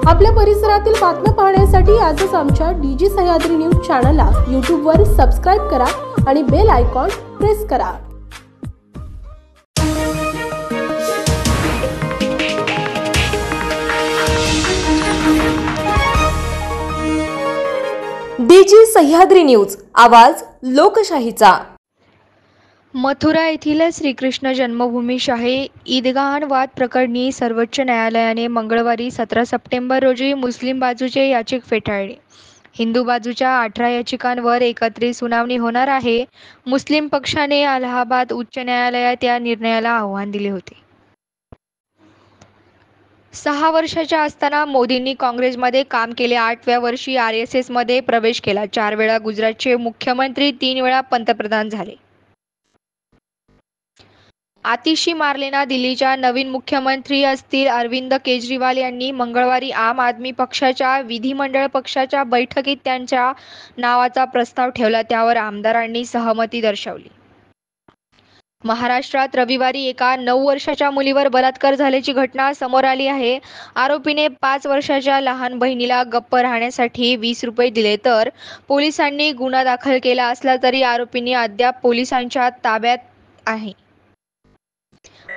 आपल्या परिसरातील बातम्या पाहण्यासाठी आजच आमच्या डीजी सह्याद्री न्यूज चॅनलला यूट्यूबवर सबस्क्राइब करा आणि बेल आयकॉन प्रेस करा। डीजी सह्याद्री न्यूज, आवाज लोकशाहीचा। मथुरा येथील श्रीकृष्ण जन्मभूमी शाही ईदगाह वाद प्रकरणी सर्वोच्च न्यायालयाने मंगळवारी 17 सप्टेंबर रोजी मुस्लिम बाजूचे याचिका फेटाळली। हिंदू बाजूच्या 18 याचिकांवर एकत्रित सुनावणी होणार आहे। मुस्लिम पक्षाने अलाहाबाद उच्च न्यायालयात या निर्णयाला आव्हान दिले होते। 6 वर्षाच्या असताना मोदींनी काँग्रेसमध्ये काम केले। 8व्या वर्षी RSS मध्ये प्रवेश केला। 4 वेळा गुजरातचे मुख्यमंत्री, 3 वेळा पंतप्रधान झाले। आतिशी मार्लेना दिल्लीच्या नवीन मुख्यमंत्री असतील। अरविंद केजरीवाल यांनी मंगळवारी आम आदमी पक्षाच्या विधिमंडळ पक्षाच्या बैठकीत त्यांच्या नावाचा प्रस्ताव ठेवला, त्यावर आमदारांनी सहमती दर्शवली। महाराष्ट्रात रविवारी एका 9 वर्षाच्या मुलीवर बलात्कार झाल्याची घटना समोर आली आहे। आरोपीने 5 वर्षाच्या लहान बहिणीला गप्प राहण्यासाठी 20 रुपये दिले, तर पोलिसांनी गुन्हा दाखल केला असला तरी आरोपींनी अद्याप पोलिसांच्या ताब्यात आहे।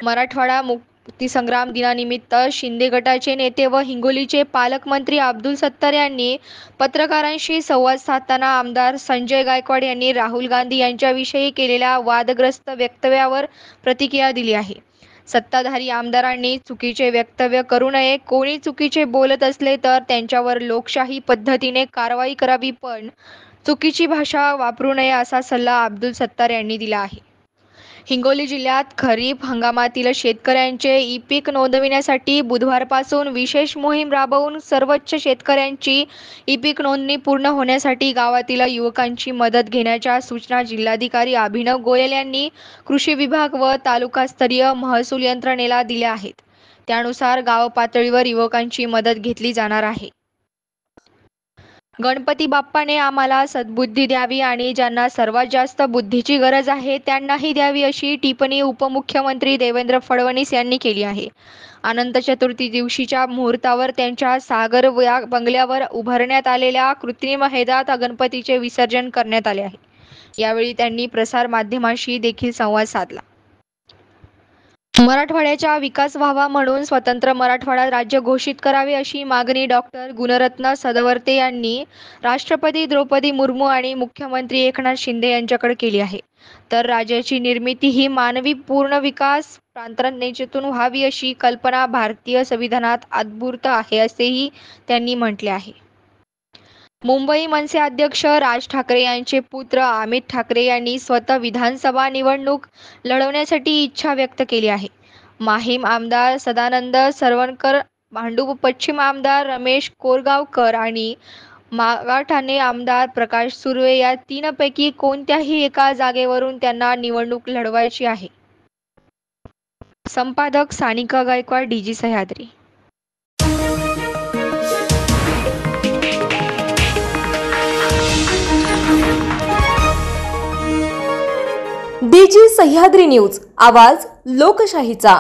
मराठवाडा मुक्तीसंग्राम दिनानिमित्त शिंदे गटाचे नेते व हिंगोलीचे पालकमंत्री अब्दुल सत्तार यांनी पत्रकारांशी संवाद साधताना आमदार संजय गायकवाड यांनी राहुल गांधी यांच्याविषयी केलेल्या वादग्रस्त वक्तव्यावर प्रतिक्रिया दिली आहे। सत्ताधारी आमदारांनी चुकीचे वक्तव्य करू नये। कोणी चुकीचे बोलत असले तर त्यांच्यावर लोकशाही पद्धतीने कारवाई करावी, पण चुकीची भाषा वापरू नये असा सल्ला अब्दुल सत्तार यांनी दिला आहे। हिंगोली जिल्ह्यात खरीप हंगामातील शेतकऱ्यांचे ई-पीक नोंदविण्यासाठी बुधवारपासून विशेष मोहीम राबवून सर्वोच्च शेतकऱ्यांची ई-पीक नोंदणी पूर्ण होण्यासाठी गावातील युवकांची मदत घेण्याच्या सूचना जिल्हाधिकारी अभिनव गोयल यांनी कृषी विभाग व तालुकास्तरीय महसूल यंत्रणेला दिल्या आहेत। त्यानुसार गाव पातळीवर युवकांची मदत घेतली जाणार आहे। गणपती बाप्पाने आम्हाला सद्बुद्धी द्यावी आणि ज्यांना सर्वात जास्त बुद्धीची गरज आहे त्यांनाही द्यावी, अशी टिप्पणी उपमुख्यमंत्री देवेंद्र फडणवीस यांनी केली आहे। अनंत चतुर्थी दिवशीच्या मुहूर्तावर त्यांच्या सागर या बंगल्यावर उभारण्यात आलेल्या कृत्रिम हैदात गणपतीचे विसर्जन करण्यात आले आहे। यावेळी त्यांनी प्रसार माध्यमांशी देखील संवाद साधला। मराठवाड्याचा विकास व्हावा म्हणून स्वतंत्र मराठवाडा राज्य घोषित करावे अशी मागणी डॉक्टर गुणरत्न सदवर्ते यांनी राष्ट्रपती द्रौपदी मुर्मू आणि मुख्यमंत्री एकनाथ शिंदे यांच्याकडे केली आहे। तर राज्याची निर्मिती ही मानवी पूर्ण विकास प्रांतनेतून व्हावी अशी कल्पना भारतीय संविधानात अंतर्भूत आहे, असेही त्यांनी म्हटले आहे। मुंबई मनसे अध्यक्ष राज ठाकरे यांचे पुत्र अमित ठाकरे यांनी स्वतः विधानसभा निवडणूक लढवण्यासाठी इच्छा व्यक्त केली आहे। माहीम आमदार सदानंद सरवणकर, भांडूप पश्चिम आमदार रमेश कोरगावकर आणि मागाठाणे आमदार प्रकाश सुर्वे या 3 पैकी कोणत्याही एका जागेवरून त्यांना निवडणूक लढवायची आहे। संपादक सानिका गायकवाड, डीजी सह्याद्री। डीजी सह्याद्री न्यूज, आवाज लोकशाहीचा।